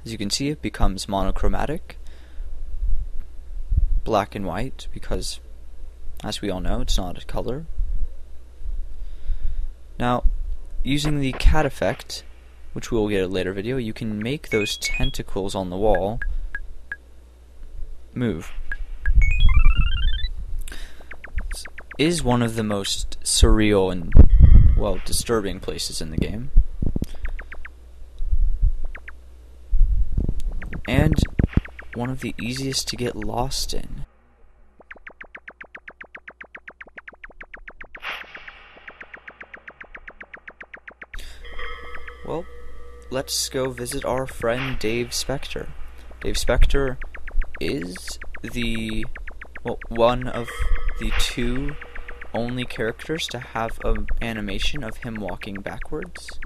As you can see, it becomes monochromatic, black and white, because, as we all know, it's not a color. Now, using the cat effect, which we will get in a later video, you can make those tentacles on the wall move. This is one of the most surreal and, well, disturbing places in the game. And one of the easiest to get lost in. Well, let's go visit our friend Dave Spector. Dave Spector is one of the two only characters to have an animation of him walking backwards.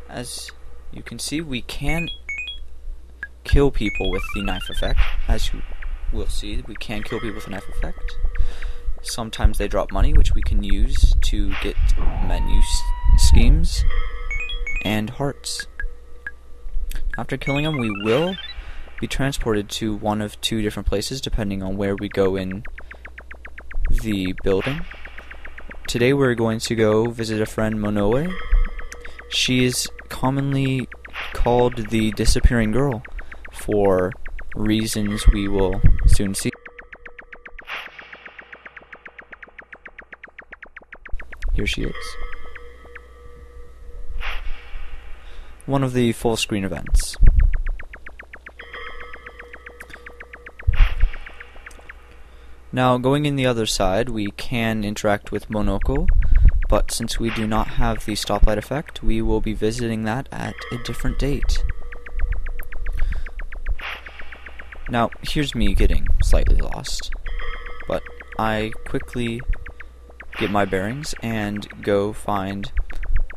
As you can see, we can kill people with the knife effect. As you will see, we can kill people with the knife effect. Sometimes they drop money, which we can use to get menu schemes and hearts. After killing them, we will be transported to one of two different places depending on where we go in the building. Today we're going to go visit a friend, Monoe. She is commonly called the disappearing girl for reasons we will soon see. Here she is. One of the full screen events. Now, going in the other side, we can interact with Monoko, but since we do not have the stoplight effect, we will be visiting that at a different date. Now, here's me getting slightly lost, but I quickly get my bearings and go find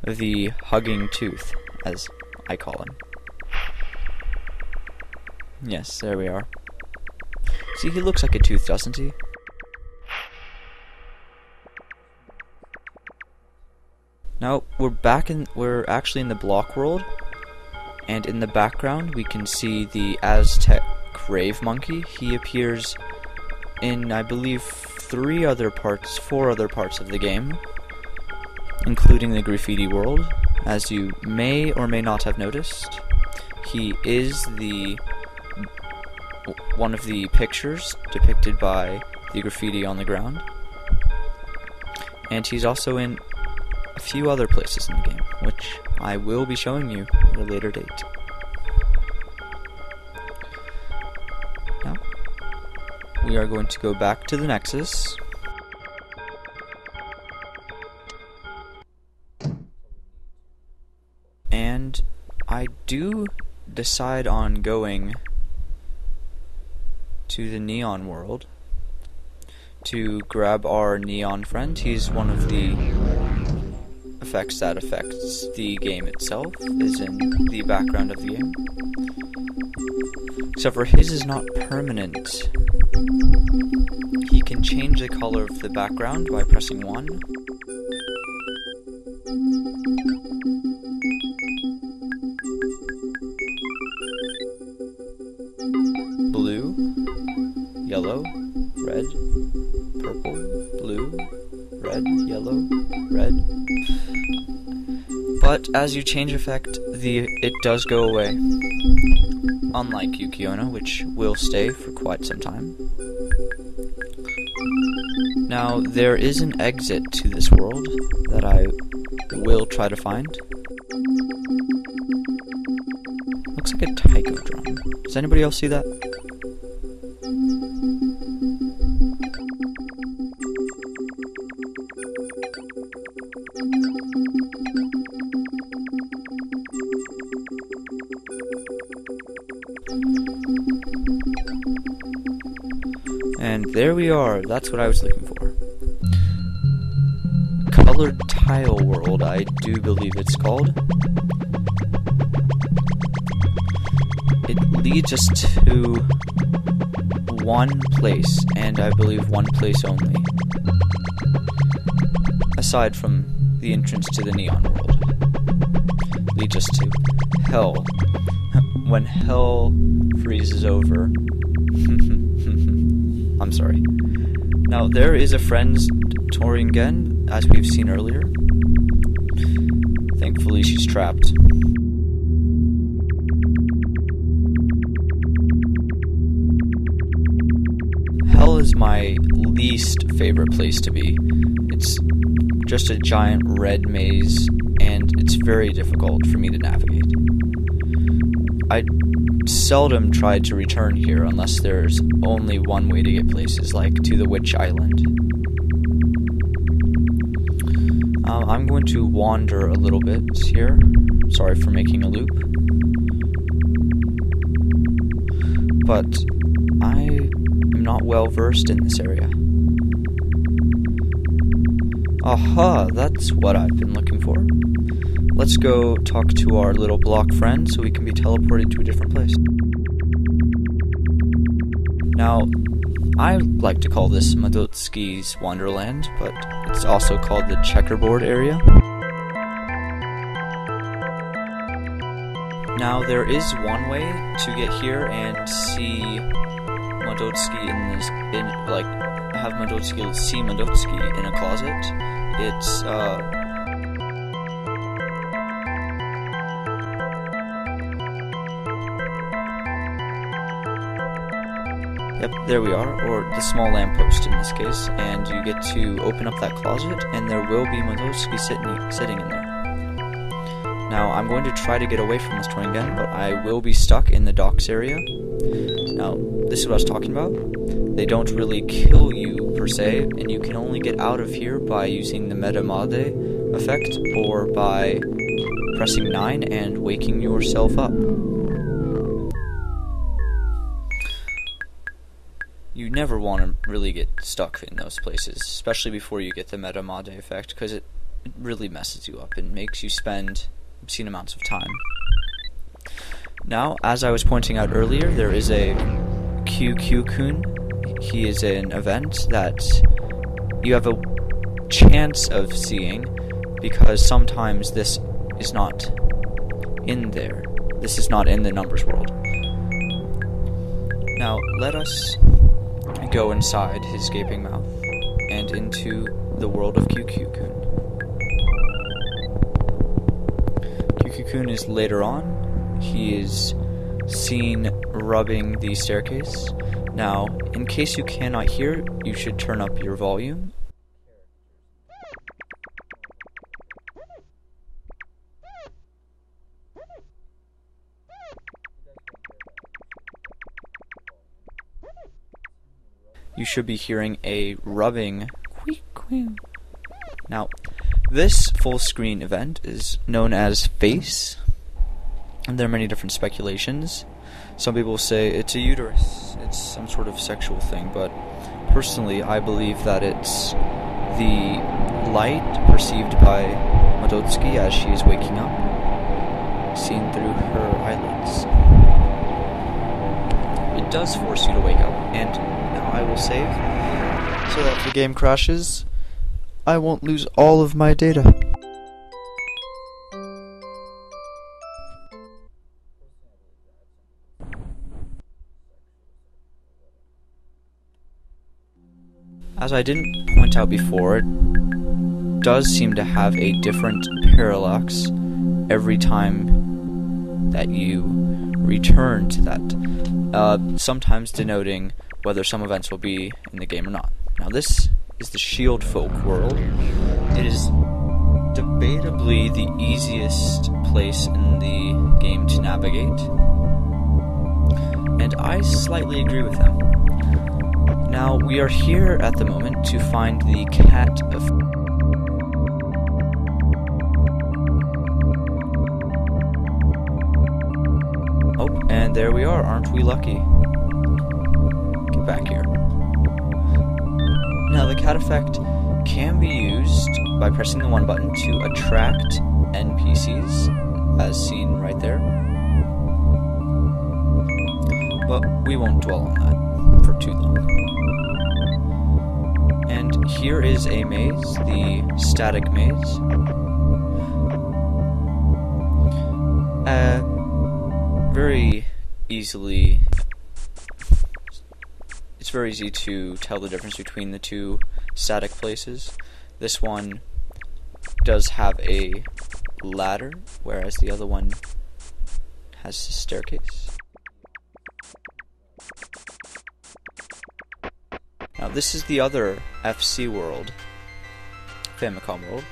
the hugging tooth, as I call him. Yes, there we are. See, he looks like a tooth, doesn't he? Now, we're actually in the block world, and in the background we can see the Aztec grave monkey. He appears in, I believe, 4 other parts of the game, including the graffiti world, as you may or may not have noticed. He is one of the pictures depicted by the graffiti on the ground, and he's also in a few other places in the game, which I will be showing you at a later date. Now, we are going to go back to the Nexus. And I do decide on going to the Neon world to grab our Neon friend. He's one of the effects that affects the game itself, is in the background of the game. Except for his is not permanent. He can change the color of the background by pressing 1. Blue, yellow, red, purple, blue, red, yellow, red. But as you change effect, it does go away. Unlike Kyuukyuu-kun, which will stay for quite some time. Now, there is an exit to this world that I will try to find. Looks like a taiko drum. Does anybody else see that? And there we are, that's what I was looking for. Colored Tile World, I do believe it's called. It leads us to one place, and I believe one place only. Aside from the entrance to the Neon World. leads us to hell. When hell freezes over. I'm sorry. Now, there is a friend's toringen, as we've seen earlier. Thankfully, she's trapped. Hell is my least favorite place to be. It's just a giant red maze, and it's very difficult for me to navigate. I seldom try to return here unless there's only one way to get places, like to the Witch Island. I'm going to wander a little bit here. Sorry for making a loop. But I am not well versed in this area. Aha, that's what I've been looking for. Let's go talk to our little block friend so we can be teleported to a different place. Now, I like to call this Madotsuki's Wonderland, but it's also called the checkerboard area. Now, there is one way to get here and see Madotsuki have Madotsuki see Madotsuki in a closet. It's Yep, there we are, or the small lamppost in this case, and you get to open up that closet, and there will be Madotsuki sitting in there. Now, I'm going to try to get away from this toringen, but I will be stuck in the docks area. Now, this is what I was talking about. They don't really kill you, per se, and you can only get out of here by using the Metamade effect, or by pressing 9 and waking yourself up. You never want to really get stuck in those places, especially before you get the Metamade effect, because it really messes you up and makes you spend obscene amounts of time. Now, as I was pointing out earlier, there is a Kyuukyuu-kun. He is an event that you have a chance of seeing, because sometimes this is not in there. This is not in the numbers world. Now, let us go inside his gaping mouth and into the world of Kyuukyuu-kun. Kyuukyuu-kun is later on. He is seen rubbing the staircase. Now, in case you cannot hear, you should turn up your volume. You should be hearing a rubbing. Now, this full screen event is known as face, and there are many different speculations. Some people say it's a uterus, it's some sort of sexual thing, but personally I believe that it's the light perceived by Madotsuki as she is waking up, seen through her eyelids. It does force you to wake up, and now I will save, so that if the game crashes, I won't lose all of my data. As I didn't point out before, it does seem to have a different parallax every time that you return to that, sometimes denoting whether some events will be in the game or not. Now, this is the Shield Folk world. It is debatably the easiest place in the game to navigate, and I slightly agree with them. Now, we are here at the moment to find the cat of... Oh, and there we are, aren't we lucky? Get back here. Now, the cat effect can be used by pressing the 1 button to attract NPCs, as seen right there. But we won't dwell on that for too long. And here is a maze, the static maze. very easily, it's very easy to tell the difference between the two static places. This one does have a ladder, whereas the other one has a staircase. Now this is the other FC world, Famicom world.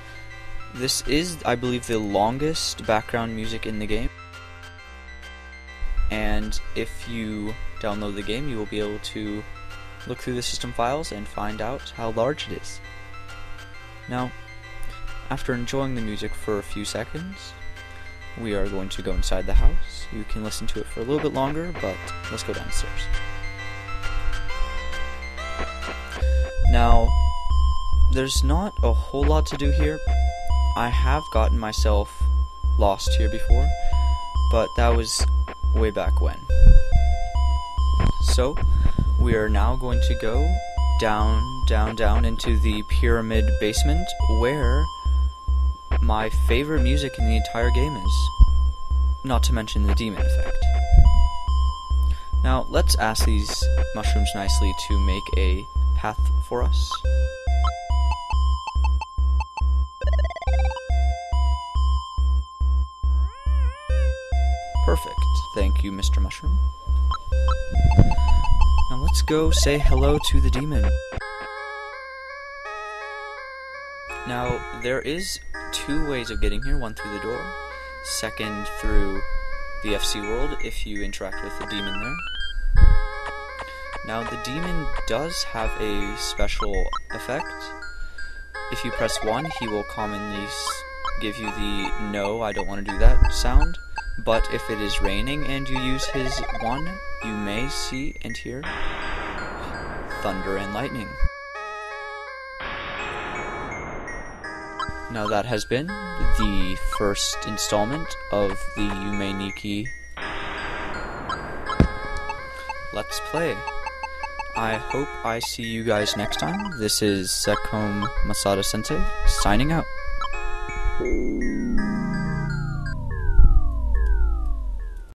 This is, I believe, the longest background music in the game. And if you download the game, you will be able to look through the system files and find out how large it is. Now, after enjoying the music for a few seconds, we are going to go inside the house. You can listen to it for a little bit longer, but let's go downstairs. Now, there's not a whole lot to do here. I have gotten myself lost here before, but that was way back when. So, we are now going to go down into the pyramid basement, where my favorite music in the entire game is. Not to mention the demon effect. Now, let's ask these mushrooms nicely to make a path for us. Perfect. Thank you, Mr. Mushroom. Now let's go say hello to the demon. Now, there is two ways of getting here. One through the door, second through the FC world if you interact with the demon there. Now, the demon does have a special effect. If you press 1, he will commonly give you the "no, I don't want to do that" sound. But if it is raining and you use his 1, you may see and hear thunder and lightning. Now that has been the first installment of the Yume Nikki Let's Play. I hope I see you guys next time. This is Sekom Masada Sensei, signing out.